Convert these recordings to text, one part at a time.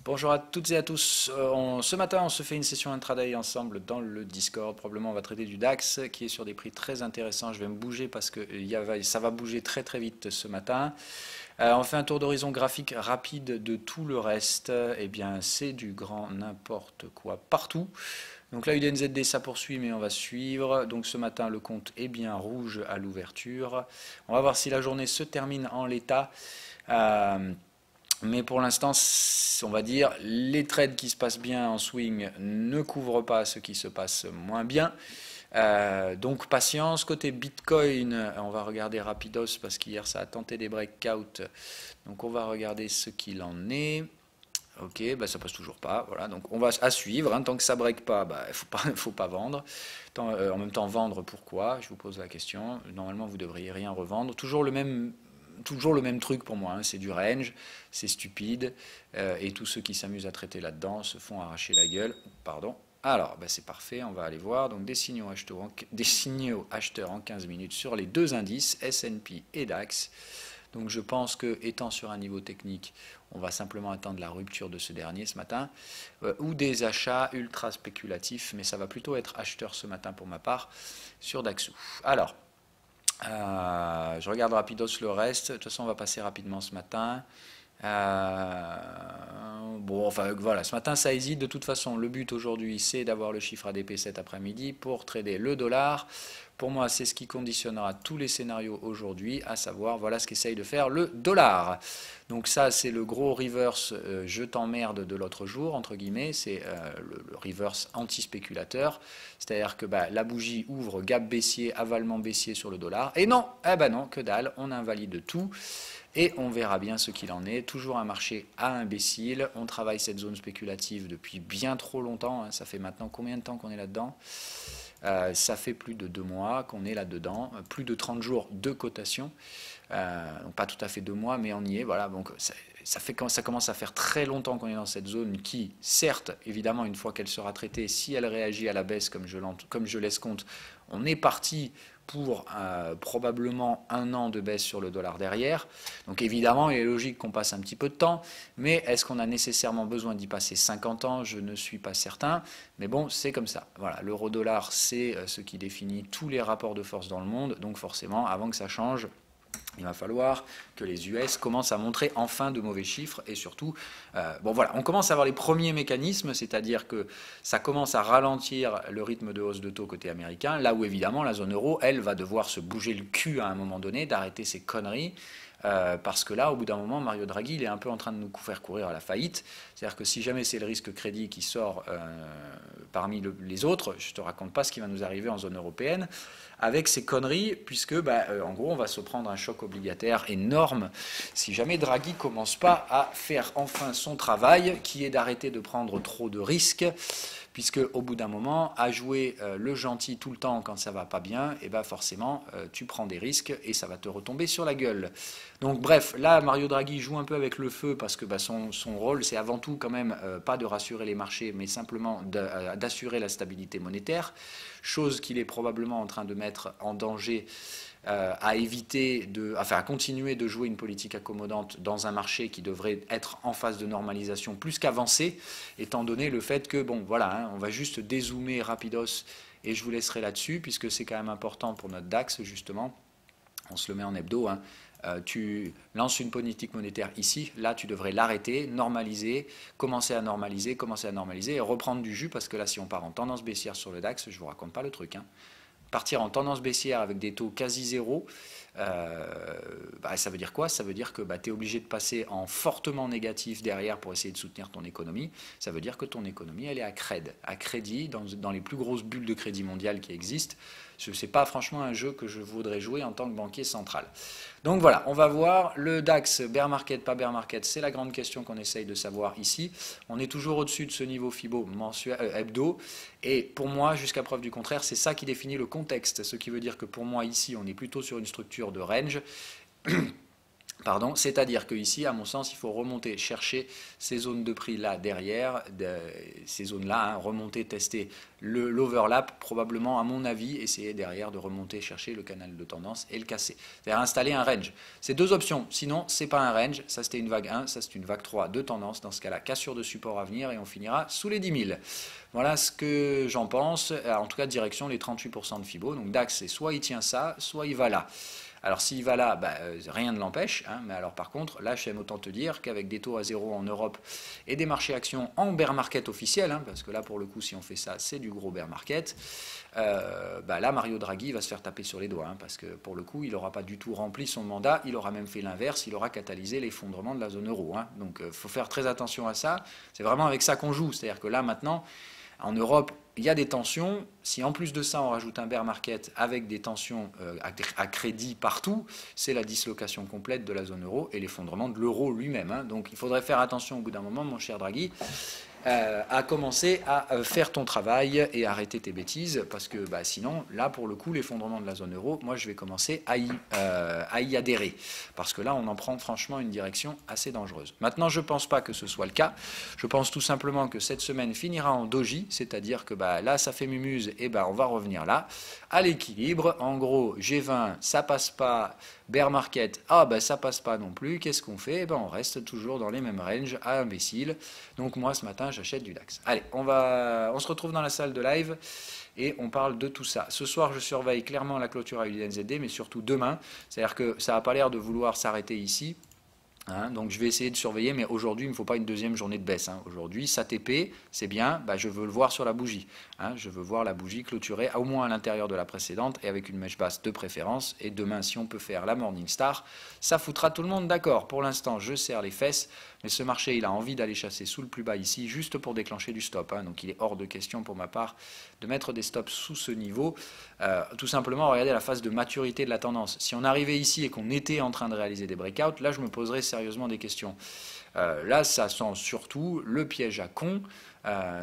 Bonjour à toutes et à tous. Ce matin, on se fait une session intraday ensemble dans le Discord. Probablement, on va traiter du DAX qui est sur des prix très intéressants. Je vais me bouger parce que ça va bouger très très vite ce matin. On fait un tour d'horizon graphique rapide de tout le reste. Eh bien, c'est du grand n'importe quoi partout. Donc là, UDNZD, ça poursuit, mais on va suivre. Donc ce matin, le compte est bien rouge à l'ouverture. On va voir si la journée se termine en l'état. Mais pour l'instant, on va dire, les trades qui se passent bien en swing ne couvrent pas ce qui se passe moins bien. Donc patience. Côté Bitcoin, on va regarder rapidos parce qu'hier ça a tenté des breakouts. Donc on va regarder ce qu'il en est. Ok, bah ça passe toujours pas. Voilà, donc on va à suivre. Hein, tant que ça break pas, bah, faut pas vendre. En même temps, vendre pourquoi? Je vous pose la question. Normalement, vous devriez rien revendre. Toujours le même truc pour moi, hein, c'est du range, c'est stupide, et tous ceux qui s'amusent à traiter là-dedans se font arracher la gueule. Pardon. Alors, bah c'est parfait, on va aller voir. Donc des signaux acheteurs en 15 minutes sur les deux indices, S&P et DAX. Donc je pense que, étant sur un niveau technique, on va simplement attendre la rupture de ce dernier ce matin, ou des achats ultra spéculatifs, mais ça va plutôt être acheteur ce matin pour ma part, sur Daxou. Alors, je regarde rapidos le reste. De toute façon, on va passer rapidement ce matin. Bon, enfin voilà, ce matin ça hésite. De toute façon, le but aujourd'hui, c'est d'avoir le chiffre ADP cet après-midi pour trader le dollar. Pour moi, c'est ce qui conditionnera tous les scénarios aujourd'hui, à savoir, voilà ce qu'essaye de faire le dollar. Donc ça, c'est le gros reverse je t'emmerde de l'autre jour, entre guillemets, c'est le reverse anti-spéculateur. C'est-à-dire que bah, la bougie ouvre gap baissier, avalement baissier sur le dollar. Et non, eh ben non, que dalle, on invalide tout. Et on verra bien ce qu'il en est. Toujours un marché à imbécile. On travaille cette zone spéculative depuis bien trop longtemps. Hein. Ça fait maintenant combien de temps qu'on est là-dedans? Ça fait plus de 2 mois qu'on est là-dedans. Plus de 30 jours de cotation. Donc pas tout à fait 2 mois, mais on y est. Voilà. Donc ça commence à faire très longtemps qu'on est dans cette zone qui, certes, évidemment, une fois qu'elle sera traitée, si elle réagit à la baisse comme je laisse compte, on est parti pour probablement 1 an de baisse sur le dollar derrière. Donc évidemment, il est logique qu'on passe un petit peu de temps, mais est-ce qu'on a nécessairement besoin d'y passer 50 ans? Je ne suis pas certain, mais bon, c'est comme ça. Voilà, l'euro-dollar, c'est ce qui définit tous les rapports de force dans le monde, donc forcément, avant que ça change, il va falloir que les US commencent à montrer enfin de mauvais chiffres et surtout, bon voilà, on commence à avoir les premiers mécanismes, c'est-à-dire que ça commence à ralentir le rythme de hausse de taux côté américain, là où évidemment la zone euro, elle, va devoir se bouger le cul à un moment donné, d'arrêter ses conneries. Parce que là, au bout d'un moment, Mario Draghi, il est un peu en train de nous faire courir à la faillite. C'est-à-dire que si jamais c'est le risque crédit qui sort parmi les autres, je ne te raconte pas ce qui va nous arriver en zone européenne avec ces conneries, puisque, en gros, on va se prendre un choc obligataire énorme si jamais Draghi ne commence pas à faire enfin son travail, qui est d'arrêter de prendre trop de risques, puisque au bout d'un moment, à jouer le gentil tout le temps quand ça va pas bien, et forcément, tu prends des risques et ça va te retomber sur la gueule. Donc bref, là, Mario Draghi joue un peu avec le feu, parce que son rôle, c'est avant tout quand même pas de rassurer les marchés, mais simplement d'assurer la stabilité monétaire, chose qu'il est probablement en train de mettre en danger à éviter à continuer de jouer une politique accommodante dans un marché qui devrait être en phase de normalisation plus qu'avancé, étant donné le fait que, bon, voilà, hein, on va juste dézoomer rapidos et je vous laisserai là-dessus, puisque c'est quand même important pour notre DAX, justement. On se le met en hebdo, hein. Tu lances une politique monétaire ici, là tu devrais l'arrêter, normaliser, commencer à normaliser et reprendre du jus, parce que là si on part en tendance baissière sur le DAX, je ne vous raconte pas le truc, hein. Partir en tendance baissière avec des taux quasi zéro, ça veut dire quoi? Ça veut dire que tu es obligé de passer en fortement négatif derrière pour essayer de soutenir ton économie. Ça veut dire que ton économie, elle est à crédit, dans les plus grosses bulles de crédit mondiales qui existent. Ce n'est pas franchement un jeu que je voudrais jouer en tant que banquier central. Donc voilà, on va voir le DAX, bear market, pas bear market, c'est la grande question qu'on essaye de savoir ici. On est toujours au-dessus de ce niveau FIBO hebdo, et pour moi, jusqu'à preuve du contraire, c'est ça qui définit le contexte, ce qui veut dire que pour moi ici, on est plutôt sur une structure de range, Pardon, c'est-à-dire qu'ici, à mon sens, il faut remonter, chercher ces zones de prix là derrière, ces zones-là, hein, remonter, tester l'overlap, probablement, à mon avis, essayer derrière de remonter, chercher le canal de tendance et le casser. C'est-à-dire installer un range. C'est deux options, sinon, c'est pas un range, ça c'était une vague 1, ça c'est une vague 3 de tendance, dans ce cas-là, cassure de support à venir et on finira sous les 10 000. Voilà ce que j'en pense, en tout cas, direction les 38% de Fibo. Donc DAX, c'est soit il tient ça, soit il va là. Alors s'il va là, rien ne l'empêche, hein, mais alors par contre, là j'aime autant te dire qu'avec des taux à zéro en Europe et des marchés actions en bear market officiel, hein, parce que là pour le coup si on fait ça c'est du gros bear market, là Mario Draghi va se faire taper sur les doigts, hein, parce que pour le coup il n'aura pas du tout rempli son mandat, il aura même fait l'inverse, il aura catalysé l'effondrement de la zone euro. Hein. Donc il faut faire très attention à ça, c'est vraiment avec ça qu'on joue, c'est-à-dire que là maintenant, en Europe, il y a des tensions. Si en plus de ça, on rajoute un bear market avec des tensions à crédit partout, c'est la dislocation complète de la zone euro et l'effondrement de l'euro lui-même. Hein. Donc il faudrait faire attention au bout d'un moment, mon cher Draghi, à commencer à faire ton travail et arrêter tes bêtises, parce que sinon, là, pour le coup, l'effondrement de la zone euro, moi, je vais commencer à y adhérer, parce que là, on en prend franchement une direction assez dangereuse. Maintenant, je ne pense pas que ce soit le cas. Je pense tout simplement que cette semaine finira en doji, c'est-à-dire que là, ça fait mumuse, et on va revenir là, à l'équilibre. En gros, G20, ça passe pas. Bear market, ça passe pas non plus. Qu'est-ce qu'on fait? On reste toujours dans les mêmes ranges, à imbécile. Donc moi, ce matin, j'achète du DAX. Allez, on se retrouve dans la salle de live et on parle de tout ça. Ce soir, je surveille clairement la clôture à UDNZD, mais surtout demain. C'est-à-dire que ça n'a pas l'air de vouloir s'arrêter ici. Hein, donc je vais essayer de surveiller, mais aujourd'hui il ne me faut pas une deuxième journée de baisse. Hein. Aujourd'hui, ça TP, c'est bien, je veux le voir sur la bougie. Hein. Je veux voir la bougie clôturée au moins à l'intérieur de la précédente et avec une mèche basse de préférence. Et demain, si on peut faire la Morningstar, ça foutra tout le monde d'accord. Pour l'instant, je serre les fesses, mais ce marché, il a envie d'aller chasser sous le plus bas ici, juste pour déclencher du stop. Hein. Donc il est hors de question pour ma part de mettre des stops sous ce niveau. Tout simplement, regardez la phase de maturité de la tendance. Si on arrivait ici et qu'on était en train de réaliser des breakouts, là je me poserais sérieusement des questions. Là, ça sent surtout le piège à con,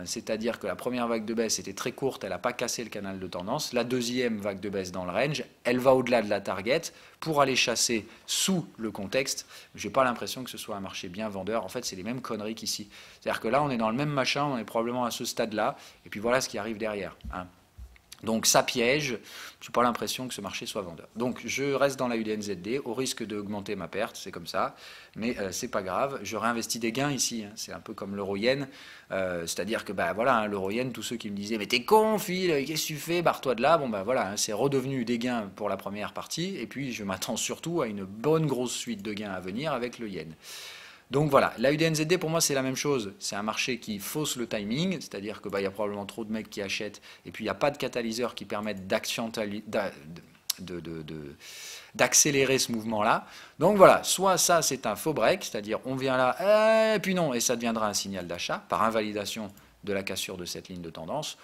c'est-à-dire que la première vague de baisse était très courte, elle n'a pas cassé le canal de tendance. La deuxième vague de baisse dans le range, elle va au-delà de la target pour aller chasser sous le contexte. Je n'ai pas l'impression que ce soit un marché bien vendeur. En fait, c'est les mêmes conneries qu'ici. C'est-à-dire que là, on est dans le même machin, on est probablement à ce stade-là, et puis voilà ce qui arrive derrière. Hein. Donc ça piège, je n'ai pas l'impression que ce marché soit vendeur. Donc je reste dans la UDNZD au risque d'augmenter ma perte, c'est comme ça, mais c'est pas grave, je réinvestis des gains ici, hein. C'est un peu comme l'euro-yen, c'est-à-dire que hein, l'euro-yen, tous ceux qui me disaient mais t'es con Phil, qu'est-ce que tu fais, barre-toi de là, hein, c'est redevenu des gains pour la première partie, et puis je m'attends surtout à une bonne grosse suite de gains à venir avec le yen. Donc voilà, la UDNZD pour moi c'est la même chose, c'est un marché qui fausse le timing, c'est-à-dire que y a probablement trop de mecs qui achètent et puis il n'y a pas de catalyseurs qui permettent d'accélérer ce mouvement-là. Donc voilà, soit ça c'est un faux break, c'est-à-dire on vient là, et puis non, et ça deviendra un signal d'achat par invalidation de la cassure de cette ligne de tendance.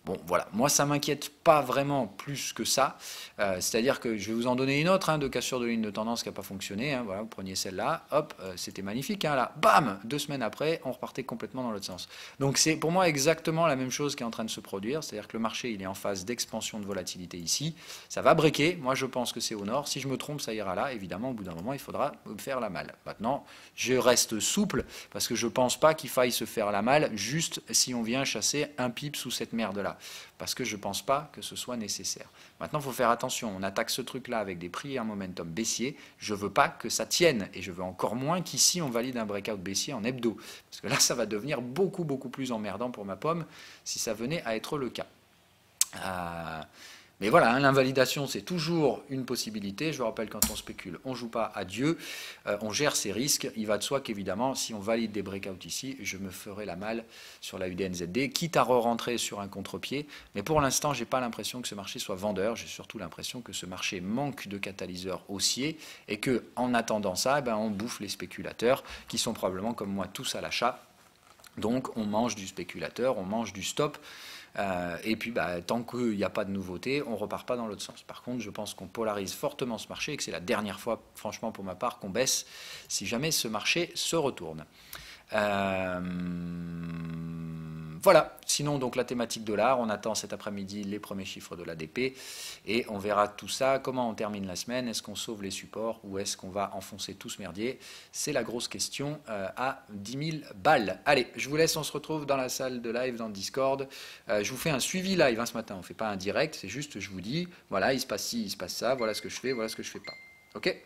Bon, voilà, moi ça m'inquiète pas vraiment plus que ça, c'est-à-dire que je vais vous en donner une autre de cassure de ligne de tendance qui n'a pas fonctionné, hein, voilà, vous preniez celle-là, hop, c'était magnifique, hein, là, bam, 2 semaines après, on repartait complètement dans l'autre sens. Donc c'est pour moi exactement la même chose qui est en train de se produire, c'est-à-dire que le marché il est en phase d'expansion de volatilité ici, ça va breaker, moi je pense que c'est au nord, si je me trompe ça ira là, évidemment au bout d'un moment il faudra me faire la malle. Maintenant, je reste souple, parce que je pense pas qu'il faille se faire la malle juste si on vient chasser un pip sous cette merde-là. Parce que je ne pense pas que ce soit nécessaire. Maintenant, il faut faire attention. On attaque ce truc-là avec des prix et un momentum baissier. Je ne veux pas que ça tienne. Et je veux encore moins qu'ici, on valide un breakout baissier en hebdo. Parce que là, ça va devenir beaucoup, beaucoup plus emmerdant pour ma pomme si ça venait à être le cas. Mais voilà, l'invalidation, c'est toujours une possibilité. Je vous rappelle, quand on spécule, on ne joue pas à Dieu, on gère ses risques. Il va de soi qu'évidemment, si on valide des breakouts ici, je me ferai la malle sur la UDNZD, quitte à re-rentrer sur un contre-pied. Mais pour l'instant, je n'ai pas l'impression que ce marché soit vendeur. J'ai surtout l'impression que ce marché manque de catalyseurs haussiers et qu'en attendant ça, on bouffe les spéculateurs qui sont probablement comme moi tous à l'achat. Donc, on mange du spéculateur, on mange du stop. Et puis tant qu'il n'y a pas de nouveauté, on ne repart pas dans l'autre sens. Par contre, je pense qu'on polarise fortement ce marché et que c'est la dernière fois, franchement pour ma part, qu'on baisse si jamais ce marché se retourne. Voilà, sinon donc la thématique dollar, on attend cet après-midi les premiers chiffres de l'ADP et on verra tout ça, comment on termine la semaine, est-ce qu'on sauve les supports ou est-ce qu'on va enfoncer tout ce merdier? C'est la grosse question à 10 000 balles. Allez, je vous laisse, on se retrouve dans la salle de live, dans le Discord. Je vous fais un suivi live ce matin, on ne fait pas un direct, c'est juste je vous dis, voilà, il se passe ci, il se passe ça, voilà ce que je fais pas. Ok?